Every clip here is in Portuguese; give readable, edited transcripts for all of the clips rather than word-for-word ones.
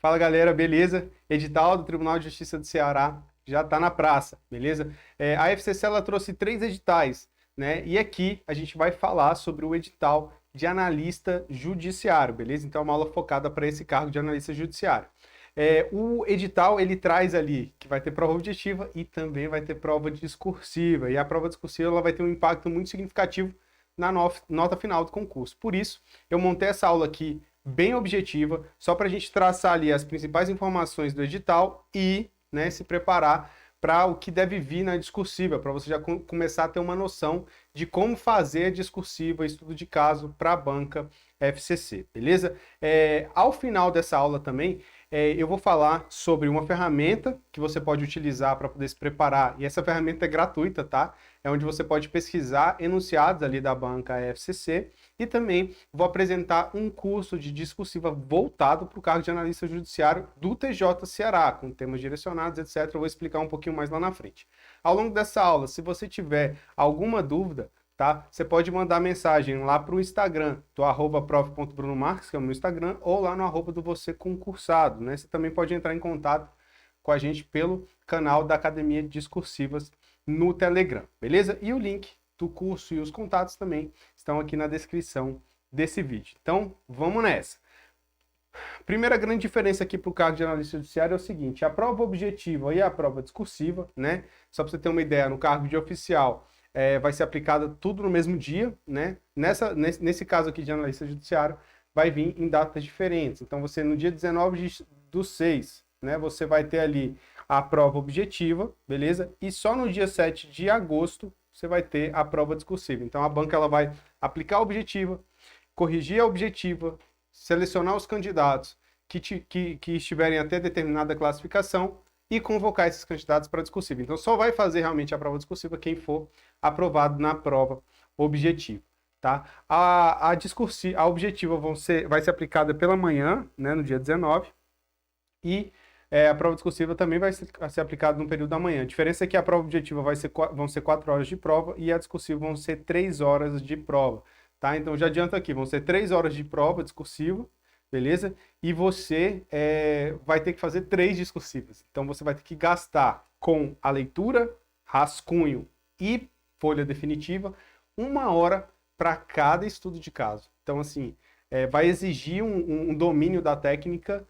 Fala galera, beleza? Edital do Tribunal de Justiça do Ceará já está na praça, beleza? A FCC ela trouxe 3 editais, né? E aqui a gente vai falar sobre o edital de analista judiciário, beleza? Então é uma aula focada para esse cargo de analista judiciário. O edital ele traz ali que vai ter prova objetiva e também vai ter prova discursiva. E a prova discursiva ela vai ter um impacto muito significativo na nota final do concurso. Por isso, eu montei essa aula aqui bem objetiva, só para a gente traçar ali as principais informações do edital e, né, se preparar para o que deve vir na discursiva, para você já começar a ter uma noção de como fazer a discursiva, estudo de caso para a banca FCC, beleza? Ao final dessa aula também, eu vou falar sobre uma ferramenta que você pode utilizar para poder se preparar, e essa ferramenta é gratuita, tá? É onde você pode pesquisar enunciados ali da banca FCC, e também vou apresentar um curso de discursiva voltado para o cargo de analista judiciário do TJ Ceará, com temas direcionados, etc. Eu vou explicar um pouquinho mais lá na frente. Ao longo dessa aula, se você tiver alguma dúvida, tá? Você pode mandar mensagem lá para o Instagram, do @prof.brunomarques, que é o meu Instagram, ou lá no @ do Você Concursado, né? Você também pode entrar em contato com a gente pelo canal da Academia de Discursivas no Telegram, beleza? E o link do curso e os contatos também estão aqui na descrição desse vídeo. Então, vamos nessa. Primeira grande diferença aqui para o cargo de analista judiciário é o seguinte: a prova objetiva e a prova discursiva, né? Só para você ter uma ideia, no cargo de oficial vai ser aplicada tudo no mesmo dia, né? Nesse caso aqui de analista judiciário, vai vir em datas diferentes. Então, você no dia 19/6, né? Você vai ter ali a prova objetiva, beleza? E só no dia 7 de agosto, você vai ter a prova discursiva. Então, a banca ela vai aplicar a objetiva, corrigir a objetiva, selecionar os candidatos que estiverem até determinada classificação e convocar esses candidatos para a discursiva. Então, só vai fazer realmente a prova discursiva quem for aprovado na prova objetiva, tá? A objetiva vai ser aplicada pela manhã, né, no dia 19, e a prova discursiva também vai ser aplicada no período da manhã. A diferença é que a prova objetiva vão ser 4 horas de prova e a discursiva vão ser 3 horas de prova, tá? Então, já adianto aqui, vão ser 3 horas de prova discursiva, beleza? E você vai ter que fazer 3 discursivas. Então, você vai ter que gastar com a leitura, rascunho e folha definitiva 1 hora para cada estudo de caso. Então, assim, vai exigir um domínio da técnica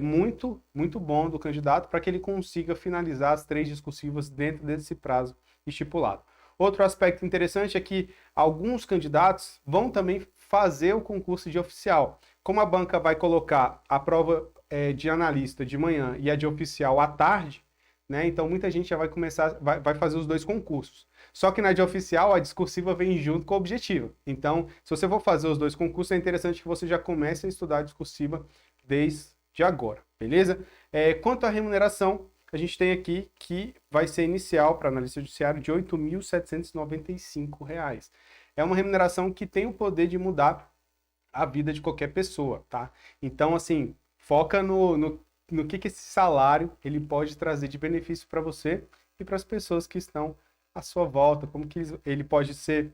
muito, muito bom do candidato para que ele consiga finalizar as 3 discursivas dentro desse prazo estipulado. Outro aspecto interessante é que alguns candidatos vão também fazer o concurso de oficial. Como a banca vai colocar a prova de analista de manhã e a de oficial à tarde, né? Então muita gente já vai fazer os 2 concursos. Só que na de oficial a discursiva vem junto com a objetiva. Então, se você for fazer os 2 concursos, é interessante que você já comece a estudar a discursiva desde agora, beleza? Quanto à remuneração, a gente tem aqui que vai ser inicial para analista judiciário de R$ 8.795. É uma remuneração que tem o poder de mudar a vida de qualquer pessoa, tá? Então, assim, foca no que esse salário ele pode trazer de benefício para você e para as pessoas que estão à sua volta, como que ele pode ser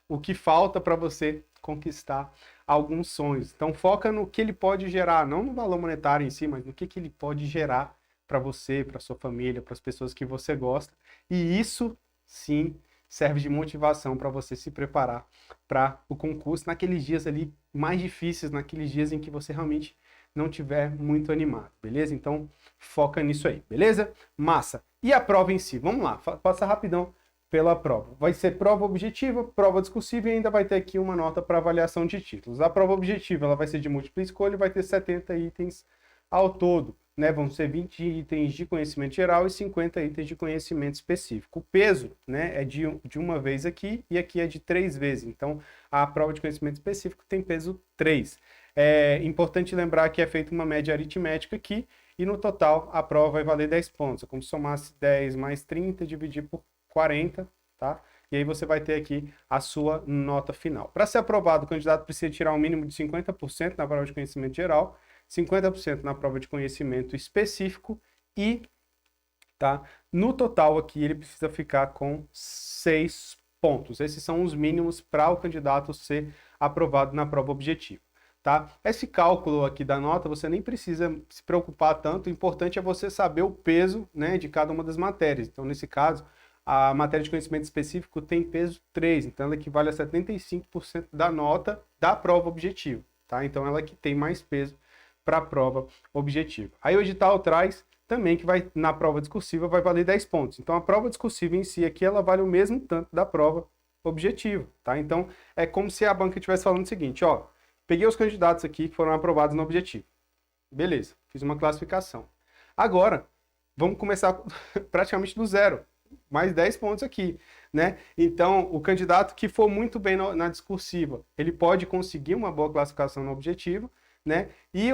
o que falta para você conquistar alguns sonhos. Então, foca no que ele pode gerar, não no valor monetário em si, mas no que ele pode gerar para você, para sua família, para as pessoas que você gosta. E isso, sim, serve de motivação para você se preparar para o concurso naqueles dias ali mais difíceis, naqueles dias em que você realmente não tiver muito animado, beleza? Então, foca nisso aí, beleza? Massa! E a prova em si? Vamos lá, passa rapidão pela prova. Vai ser prova objetiva, prova discursiva e ainda vai ter aqui uma nota para avaliação de títulos. A prova objetiva ela vai ser de múltipla escolha e vai ter 70 itens ao todo, né? Vão ser 20 itens de conhecimento geral e 50 itens de conhecimento específico. O peso, né, é de uma vez aqui e aqui é de 3 vezes. Então, a prova de conhecimento específico tem peso 3. É importante lembrar que é feita uma média aritmética aqui e no total a prova vai valer 10 pontos. É como se somasse 10 mais 30 dividir por 40, tá? E aí você vai ter aqui a sua nota final. Para ser aprovado, o candidato precisa tirar um mínimo de 50% na prova de conhecimento geral, 50% na prova de conhecimento específico e, tá? No total aqui ele precisa ficar com 6 pontos. Esses são os mínimos para o candidato ser aprovado na prova objetiva. tá? Esse cálculo aqui da nota, você nem precisa se preocupar tanto, o importante é você saber o peso, né, de cada uma das matérias. Então, nesse caso, a matéria de conhecimento específico tem peso 3, então ela equivale a 75% da nota da prova objetiva, tá? Então, ela que tem mais peso para a prova objetiva. Aí o edital traz também que vai, na prova discursiva, vai valer 10 pontos. Então, a prova discursiva em si aqui, ela vale o mesmo tanto da prova objetiva, tá? Então, é como se a banca estivesse falando o seguinte, ó, peguei os candidatos aqui que foram aprovados no objetivo. Beleza, fiz uma classificação. Agora, vamos começar praticamente do zero. Mais 10 pontos aqui, né? Então, o candidato que for muito bem na discursiva, ele pode conseguir uma boa classificação no objetivo, né? E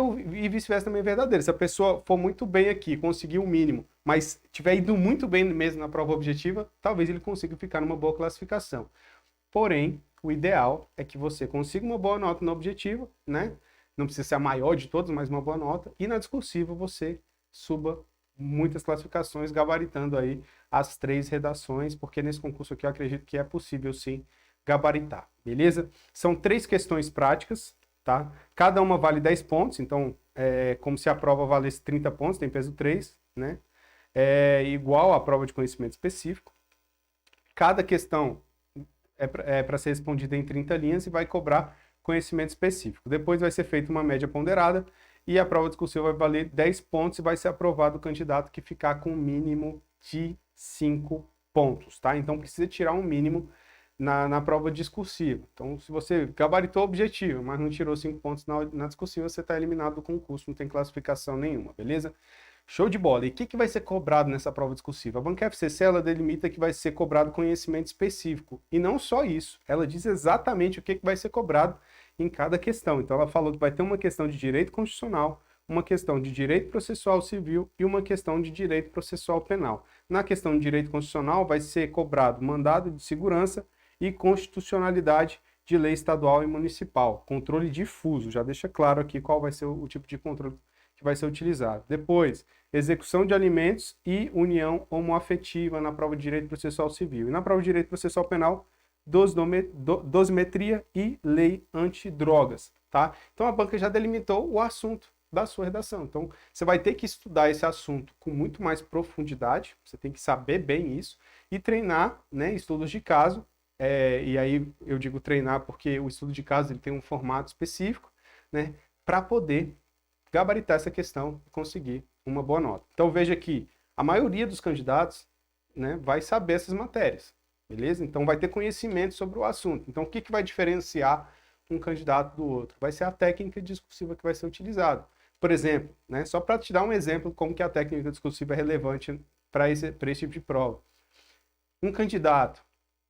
vice-versa também é verdadeiro. Se a pessoa for muito bem aqui, conseguir o mínimo, mas tiver ido muito bem mesmo na prova objetiva, talvez ele consiga ficar numa boa classificação. Porém, o ideal é que você consiga uma boa nota na objetiva, né? Não precisa ser a maior de todas, mas uma boa nota. E na discursiva você suba muitas classificações, gabaritando aí as 3 redações, porque nesse concurso aqui eu acredito que é possível sim gabaritar, beleza? São 3 questões práticas, tá? Cada uma vale 10 pontos, então é como se a prova valesse 30 pontos, tem peso 3, né? É igual à prova de conhecimento específico. Cada questão é para ser respondida em 30 linhas e vai cobrar conhecimento específico. Depois vai ser feita uma média ponderada e a prova discursiva vai valer 10 pontos e vai ser aprovado o candidato que ficar com um mínimo de 5 pontos, tá? Então precisa tirar um mínimo na prova discursiva. Então, se você gabaritou o objetivo, mas não tirou 5 pontos na discursiva, você está eliminado do concurso, não tem classificação nenhuma, beleza? Show de bola. E o que vai ser cobrado nessa prova discursiva? A banca FCC, ela delimita que vai ser cobrado conhecimento específico. E não só isso, ela diz exatamente o que vai ser cobrado em cada questão. Então, ela falou que vai ter uma questão de direito constitucional, uma questão de direito processual civil e uma questão de direito processual penal. Na questão de direito constitucional, vai ser cobrado mandado de segurança e constitucionalidade de lei estadual e municipal. Controle difuso, já deixa claro aqui qual vai ser o tipo de controle que vai ser utilizado. Depois, execução de alimentos e união homoafetiva na prova de direito processual civil. E na prova de direito processual penal, dosimetria e lei antidrogas, tá? Então a banca já delimitou o assunto da sua redação. Então você vai ter que estudar esse assunto com muito mais profundidade, você tem que saber bem isso e treinar, né, estudos de caso. E aí eu digo treinar porque o estudo de caso ele tem um formato específico, né, para poder gabaritar essa questão e conseguir uma boa nota. Então veja que a maioria dos candidatos, né, vai saber essas matérias, beleza? Então vai ter conhecimento sobre o assunto. Então o que vai diferenciar um candidato do outro? Vai ser a técnica discursiva que vai ser utilizada. Por exemplo, né, só para te dar um exemplo como que a técnica discursiva é relevante para esse tipo de prova. Um candidato,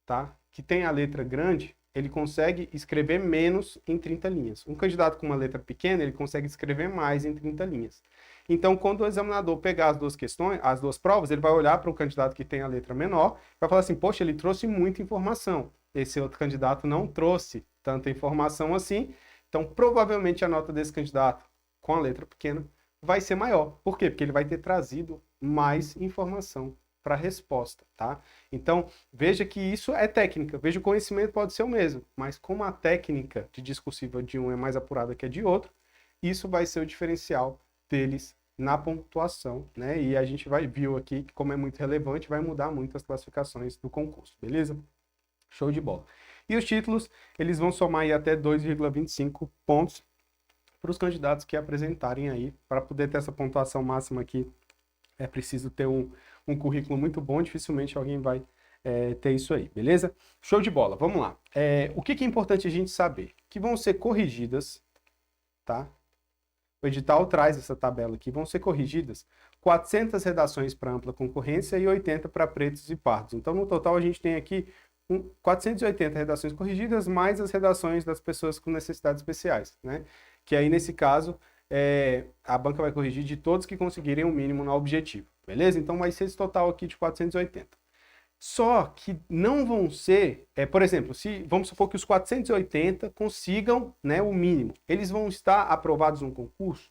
tá, que tem a letra grande, ele consegue escrever menos em 30 linhas. Um candidato com uma letra pequena, ele consegue escrever mais em 30 linhas. Então, quando o examinador pegar as 2 questões, as 2 provas, ele vai olhar para o candidato que tem a letra menor e vai falar assim, poxa, ele trouxe muita informação. Esse outro candidato não trouxe tanta informação assim, então provavelmente a nota desse candidato com a letra pequena vai ser maior. Por quê? Porque ele vai ter trazido mais informação para a resposta, tá? Então, veja que isso é técnica. Veja, o conhecimento pode ser o mesmo, mas como a técnica de discursiva de um é mais apurada que a de outro, isso vai ser o diferencial deles na pontuação, né? E a gente viu aqui que, como é muito relevante, vai mudar muito as classificações do concurso, beleza? Show de bola. E os títulos, eles vão somar aí até 2,25 pontos para os candidatos que apresentarem aí. Para poder ter essa pontuação máxima aqui, é preciso ter um currículo muito bom, dificilmente alguém vai ter isso aí, beleza? Show de bola, vamos lá. O que é importante a gente saber? Que vão ser corrigidas, tá? O edital traz essa tabela aqui, vão ser corrigidas 400 redações para ampla concorrência e 80 para pretos e pardos. Então, no total, a gente tem aqui 480 redações corrigidas, mais as redações das pessoas com necessidades especiais, né? Que aí, nesse caso, a banca vai corrigir de todos que conseguirem o mínimo no objetivo, beleza? Então, vai ser esse total aqui de 480. Só que não vão ser, por exemplo, se vamos supor que os 480 consigam, né, o mínimo, eles vão estar aprovados no concurso?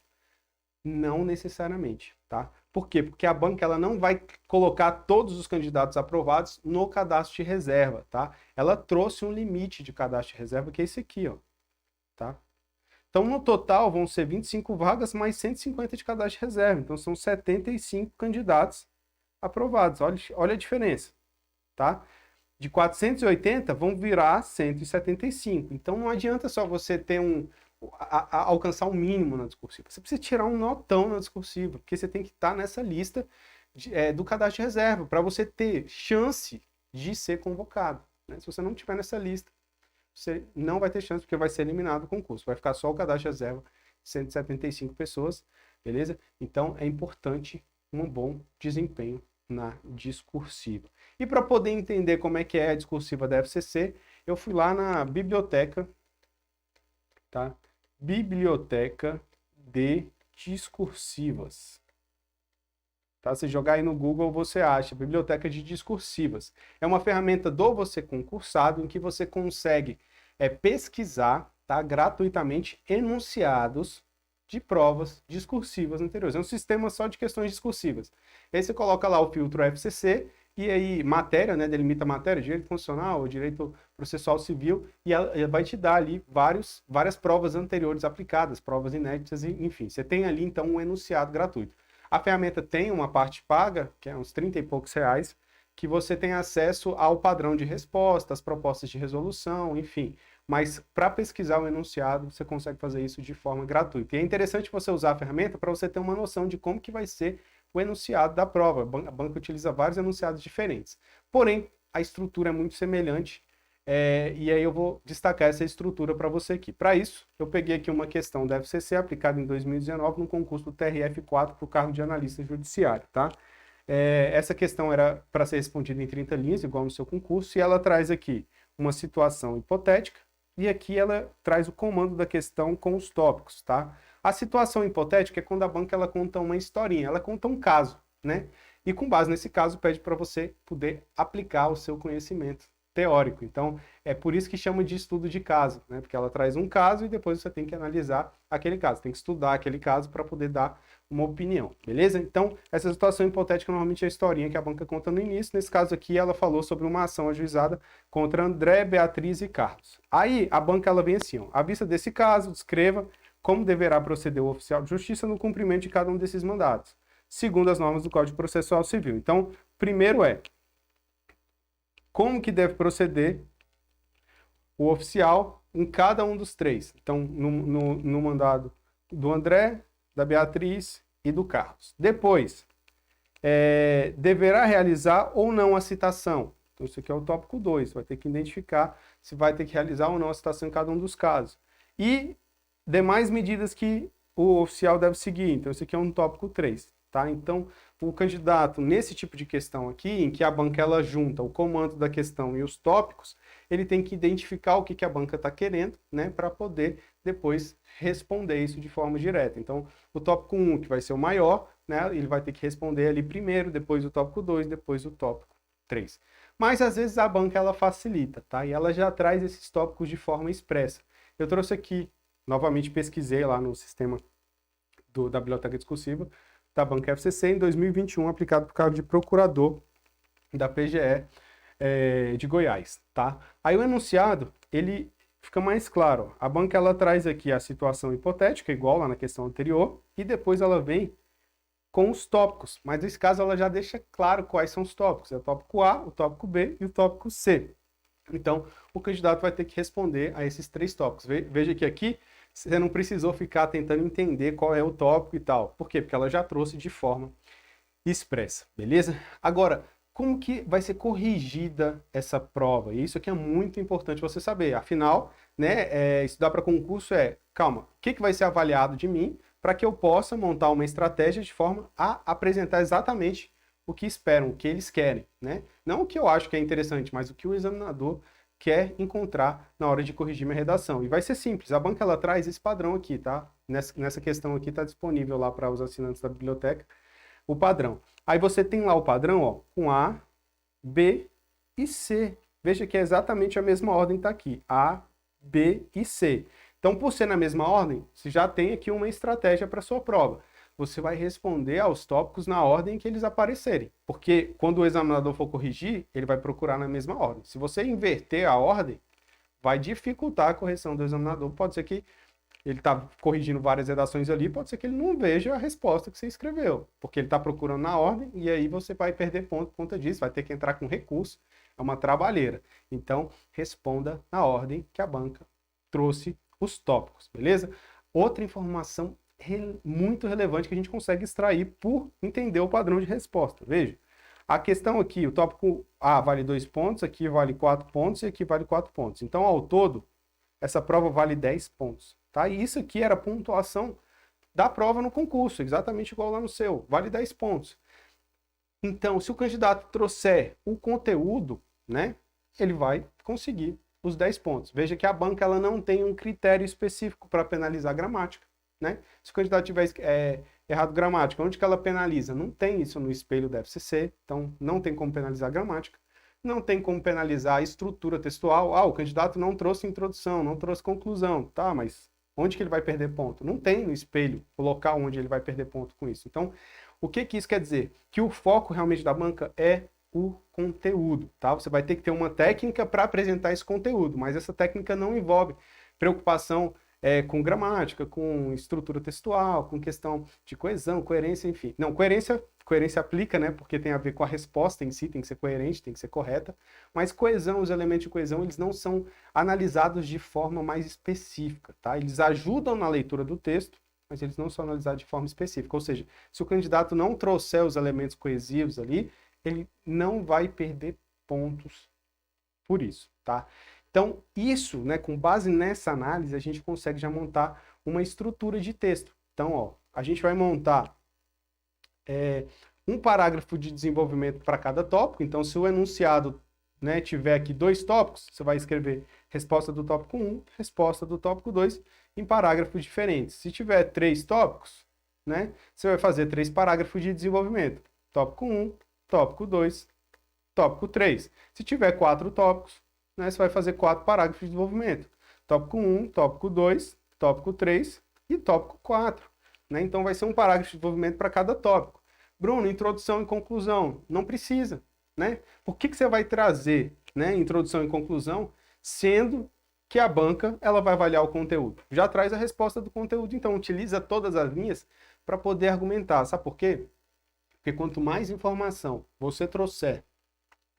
Não necessariamente, tá? Por quê? Porque a banca ela não vai colocar todos os candidatos aprovados no cadastro de reserva, tá? Ela trouxe um limite de cadastro de reserva, que é esse aqui, ó, tá? Então, no total, vão ser 25 vagas mais 150 de cadastro de reserva. Então, são 75 candidatos aprovados. Olha a diferença, tá? De 480 vão virar 175. Então, não adianta só você ter alcançar um mínimo na discursiva. Você precisa tirar um notão na discursiva, porque você tem que estar nessa lista do cadastro de reserva, para você ter chance de ser convocado, né? Se você não estiver nessa lista, você não vai ter chance, porque vai ser eliminado o concurso. Vai ficar só o cadastro de reserva, 175 pessoas, beleza? Então, é importante um bom desempenho na discursiva. E para poder entender como é que é a discursiva da FCC, eu fui lá na biblioteca, tá? Biblioteca de discursivas. Tá? Se jogar aí no Google, você acha Biblioteca de Discursivas. É uma ferramenta do Você Concursado, em que você consegue pesquisar, tá, gratuitamente enunciados de provas discursivas anteriores. É um sistema só de questões discursivas. Aí você coloca lá o filtro FCC, e aí matéria, né, delimita a matéria, direito constitucional, direito processual civil, e ela vai te dar ali várias provas anteriores aplicadas, provas inéditas, enfim. Você tem ali, então, um enunciado gratuito. A ferramenta tem uma parte paga, que é uns 30 e poucos reais, que você tem acesso ao padrão de resposta, às propostas de resolução, enfim. Mas para pesquisar o enunciado, você consegue fazer isso de forma gratuita. E é interessante você usar a ferramenta para você ter uma noção de como que vai ser o enunciado da prova. A banca utiliza vários enunciados diferentes. Porém, a estrutura é muito semelhante, e aí eu vou destacar essa estrutura para você aqui. Para isso, eu peguei aqui uma questão da FCC aplicada em 2019 no concurso do TRF4 para o cargo de analista judiciário, tá? Essa questão era para ser respondida em 30 linhas, igual no seu concurso, e ela traz aqui uma situação hipotética, e aqui ela traz o comando da questão com os tópicos, tá? A situação hipotética é quando a banca ela conta uma historinha, ela conta um caso, né? E com base nesse caso pede para você poder aplicar o seu conhecimento teórico. Então, é por isso que chama de estudo de caso, né? Porque ela traz um caso e depois você tem que analisar aquele caso, tem que estudar aquele caso para poder dar uma opinião, beleza? Então, essa situação hipotética normalmente é a historinha que a banca conta no início. Nesse caso aqui, ela falou sobre uma ação ajuizada contra André, Beatriz e Carlos. Aí, a banca ela vem assim, ó, à vista desse caso, descreva como deverá proceder o oficial de justiça no cumprimento de cada um desses mandatos, segundo as normas do Código Processual Civil. Então, primeiro como que deve proceder o oficial em cada um dos três. Então, no mandado do André, da Beatriz e do Carlos. Depois, deverá realizar ou não a citação. Então, isso aqui é o tópico 2. Vai ter que identificar se vai ter que realizar ou não a citação em cada um dos casos. E demais medidas que o oficial deve seguir. Então, isso aqui é um tópico 3. Tá? Então, o candidato, nesse tipo de questão aqui, em que a banca ela junta o comando da questão e os tópicos, ele tem que identificar o que a banca está querendo, né, para poder depois responder isso de forma direta. Então, o tópico 1, que vai ser o maior, né, ele vai ter que responder ali primeiro, depois o tópico 2, depois o tópico 3. Mas, às vezes, a banca ela facilita, tá? E ela já traz esses tópicos de forma expressa. Eu trouxe aqui, novamente pesquisei lá no sistema da Biblioteca Discursiva, da banca FCC, em 2021, aplicado para o cargo de procurador da PGE de Goiás, tá? Aí o enunciado, ele fica mais claro. A banca, ela traz aqui a situação hipotética, igual lá na questão anterior, e depois ela vem com os tópicos. Mas nesse caso, ela já deixa claro quais são os tópicos. É o tópico A, o tópico B e o tópico C. Então, o candidato vai ter que responder a esses 3 tópicos. Veja que aqui você não precisou ficar tentando entender qual é o tópico e tal. Por quê? Porque ela já trouxe de forma expressa, beleza? Agora, como que vai ser corrigida essa prova? E isso aqui é muito importante você saber. Afinal, né, estudar para concurso calma, o que vai ser avaliado de mim para que eu possa montar uma estratégia de forma a apresentar exatamente o que esperam, o que eles querem, né? Não o que eu acho que é interessante, mas o que o examinador quer encontrar na hora de corrigir minha redação. E vai ser simples, a banca ela traz esse padrão aqui, tá? Nessa questão aqui está disponível lá para os assinantes da biblioteca, o padrão. Aí você tem lá o padrão, ó, com A, B e C. Veja que é exatamente a mesma ordem que está aqui, A, B e C. Então, por ser na mesma ordem, você já tem aqui uma estratégia para a sua prova. Você vai responder aos tópicos na ordem que eles aparecerem. Porque quando o examinador for corrigir, ele vai procurar na mesma ordem. Se você inverter a ordem, vai dificultar a correção do examinador. Pode ser que ele está corrigindo várias redações ali, pode ser que ele não veja a resposta que você escreveu, porque ele está procurando na ordem e aí você vai perder ponto por conta disso, vai ter que entrar com recurso, é uma trabalheira. Então, responda na ordem que a banca trouxe os tópicos, beleza? Outra informação muito relevante que a gente consegue extrair por entender o padrão de resposta. Veja, a questão aqui, o tópico A vale 2 pontos, aqui vale 4 pontos e aqui vale 4 pontos. Então, ao todo, essa prova vale 10 pontos. Tá? E isso aqui era a pontuação da prova no concurso, exatamente igual lá no seu, vale 10 pontos. Então, se o candidato trouxer o conteúdo, né, ele vai conseguir os 10 pontos. Veja que a banca ela não tem um critério específico para penalizar a gramática. Né? Se o candidato tiver errado gramática, onde que ela penaliza? Não tem isso no espelho da FCC, então não tem como penalizar a gramática. Não tem como penalizar a estrutura textual. Ah, o candidato não trouxe introdução, não trouxe conclusão. Tá, mas onde que ele vai perder ponto? Não tem no espelho o local onde ele vai perder ponto com isso. Então, o que que isso quer dizer? Que o foco realmente da banca é o conteúdo, tá? Você vai ter que ter uma técnica para apresentar esse conteúdo, mas essa técnica não envolve preocupação com gramática, com estrutura textual, com questão de coesão, coerência, enfim. Não, coerência aplica, né? Porque tem a ver com a resposta em si, tem que ser coerente, tem que ser correta. Mas coesão, os elementos de coesão, eles não são analisados de forma mais específica, tá? Eles ajudam na leitura do texto, mas eles não são analisados de forma específica. Ou seja, se o candidato não trouxer os elementos coesivos ali, ele não vai perder pontos por isso, tá? Então, isso, né, com base nessa análise, a gente consegue já montar uma estrutura de texto. Então, ó, a gente vai montar um parágrafo de desenvolvimento para cada tópico. Então, se o enunciado, né, tiver aqui 2 tópicos, você vai escrever resposta do tópico 1, resposta do tópico 2, em parágrafos diferentes. Se tiver 3 tópicos, né, você vai fazer 3 parágrafos de desenvolvimento. Tópico 1, tópico 2, tópico 3. Se tiver 4 tópicos, né, você vai fazer 4 parágrafos de desenvolvimento. Tópico 1, tópico 2, tópico 3 e tópico 4. Né? Então vai ser um parágrafo de desenvolvimento para cada tópico. Bruno, introdução e conclusão. Não precisa. Né? Por que você vai trazer, né, introdução e conclusão, sendo que a banca ela vai avaliar o conteúdo? Já traz a resposta do conteúdo, então utiliza todas as linhas para poder argumentar. Sabe por quê? Porque quanto mais informação você trouxer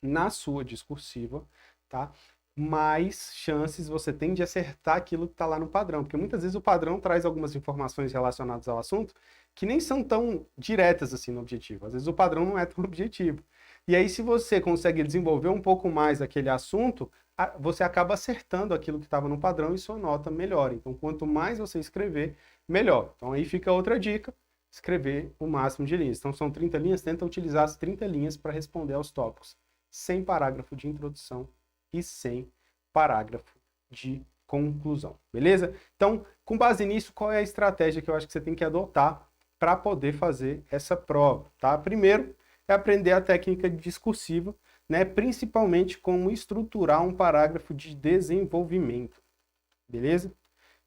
na sua discursiva, tá, mais chances você tem de acertar aquilo que está lá no padrão. Porque muitas vezes o padrão traz algumas informações relacionadas ao assunto que nem são tão diretas assim no objetivo. Às vezes o padrão não é tão objetivo. E aí, se você consegue desenvolver um pouco mais aquele assunto, você acaba acertando aquilo que estava no padrão e sua nota melhora. Então, quanto mais você escrever, melhor. Então, aí fica outra dica, escrever o máximo de linhas. Então, são 30 linhas, tenta utilizar as 30 linhas para responder aos tópicos, sem parágrafo de introdução e sem parágrafo de conclusão, beleza? Então, com base nisso, qual é a estratégia que eu acho que você tem que adotar para poder fazer essa prova, tá? Primeiro, é aprender a técnica discursiva, né? Principalmente como estruturar um parágrafo de desenvolvimento, beleza?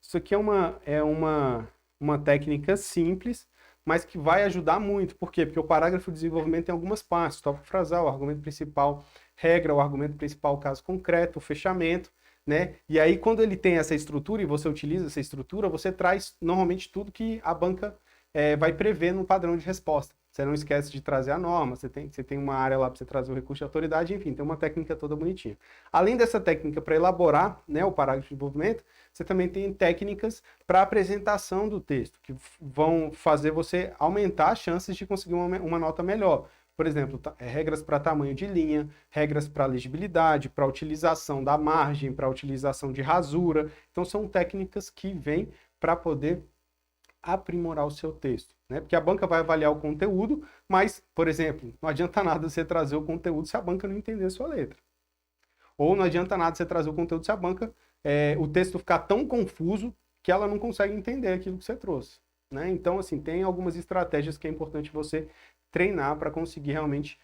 Isso aqui é uma técnica simples, mas que vai ajudar muito. Por quê? Porque o parágrafo de desenvolvimento tem algumas partes: tópico frasal, o argumento principal, regra, o argumento principal, caso concreto, o fechamento, né? E aí, quando ele tem essa estrutura e você utiliza essa estrutura, você traz normalmente tudo que a banca vai prever no padrão de resposta. Você não esquece de trazer a norma, você tem uma área lá para você trazer o recurso de autoridade, enfim, tem uma técnica toda bonitinha. Além dessa técnica para elaborar, né, o parágrafo de desenvolvimento, você também tem técnicas para apresentação do texto, que vão fazer você aumentar as chances de conseguir uma nota melhor. Por exemplo, regras para tamanho de linha, regras para legibilidade, para utilização da margem, para utilização de rasura. Então, são técnicas que vêm para poder aprimorar o seu texto, né? Porque a banca vai avaliar o conteúdo, mas, por exemplo, não adianta nada você trazer o conteúdo se a banca não entender a sua letra. Ou não adianta nada você trazer o conteúdo se a banca, o texto ficar tão confuso que ela não consegue entender aquilo que você trouxe, né? Então, assim, tem algumas estratégias que é importante você treinar para conseguir realmente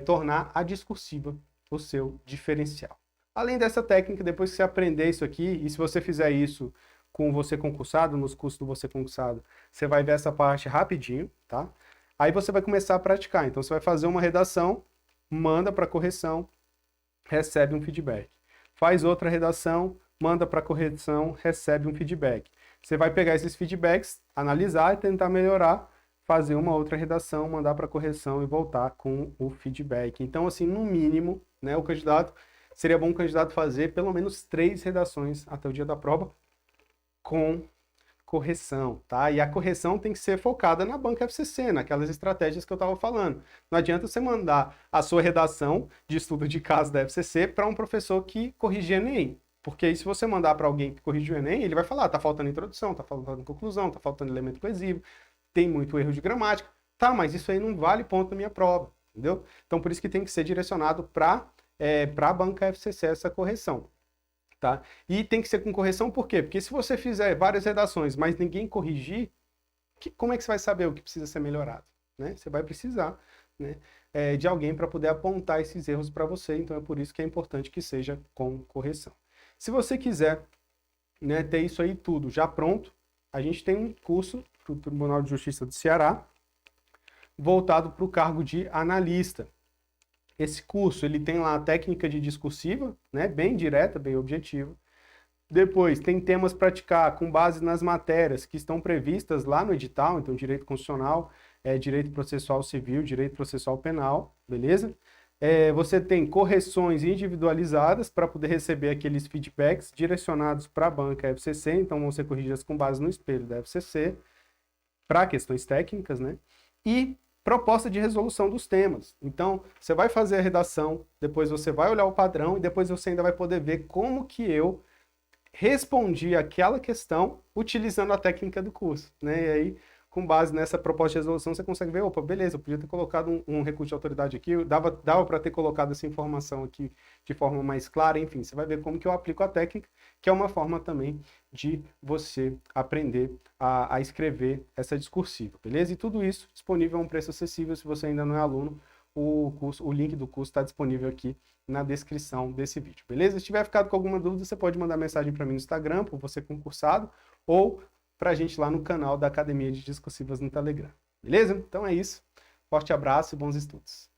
tornar a discursiva o seu diferencial. Além dessa técnica, depois que você aprender isso aqui, e se você fizer isso com você concursado, nos cursos do você concursado, você vai ver essa parte rapidinho, tá? Aí você vai começar a praticar. Então, você vai fazer uma redação, manda para correção, recebe um feedback. Faz outra redação, manda para correção, recebe um feedback. Você vai pegar esses feedbacks, analisar e tentar melhorar, fazer uma outra redação, mandar para correção e voltar com o feedback. Então, assim, no mínimo, né, o candidato, seria bom o candidato fazer pelo menos 3 redações até o dia da prova com correção, tá? E a correção tem que ser focada na banca FCC, naquelas estratégias que eu estava falando. Não adianta você mandar a sua redação de estudo de caso da FCC para um professor que corrige Enem. Porque aí, se você mandar para alguém que corrige o Enem, ele vai falar, tá faltando introdução, tá faltando conclusão, tá faltando elemento coesivo, tem muito erro de gramática. Tá, mas isso aí não vale ponto na minha prova, entendeu? Então, por isso que tem que ser direcionado para a banca FCC essa correção. Tá? E tem que ser com correção, por quê? Porque se você fizer várias redações, mas ninguém corrigir, como é que você vai saber o que precisa ser melhorado? Né? Você vai precisar, né, de alguém para poder apontar esses erros para você, então é por isso que é importante que seja com correção. Se você quiser, né, ter isso aí tudo já pronto, a gente tem um curso para o Tribunal de Justiça do Ceará, voltado para o cargo de analista. Esse curso, ele tem lá a técnica de discursiva, né, bem direta, bem objetiva. Depois, tem temas praticar com base nas matérias que estão previstas lá no edital, então direito constitucional, direito processual civil, direito processual penal, beleza? Você tem correções individualizadas para poder receber aqueles feedbacks direcionados para a banca FCC, então vão ser corrigidas com base no espelho da FCC, para questões técnicas, né? E proposta de resolução dos temas. Então, você vai fazer a redação, depois você vai olhar o padrão e depois você ainda vai poder ver como que eu respondi aquela questão utilizando a técnica do curso, né? E aí, com base nessa proposta de resolução, você consegue ver, opa, beleza, eu podia ter colocado um recurso de autoridade aqui, dava para ter colocado essa informação aqui de forma mais clara, enfim, você vai ver como que eu aplico a técnica, que é uma forma também de você aprender a escrever essa discursiva, beleza? E tudo isso disponível a um preço acessível. Se você ainda não é aluno, o link do curso está disponível aqui na descrição desse vídeo, beleza? Se tiver ficado com alguma dúvida, você pode mandar mensagem para mim no Instagram, por você concursado, ou para a gente lá no canal da Academia de Discursivas no Telegram, beleza? Então é isso, forte abraço e bons estudos.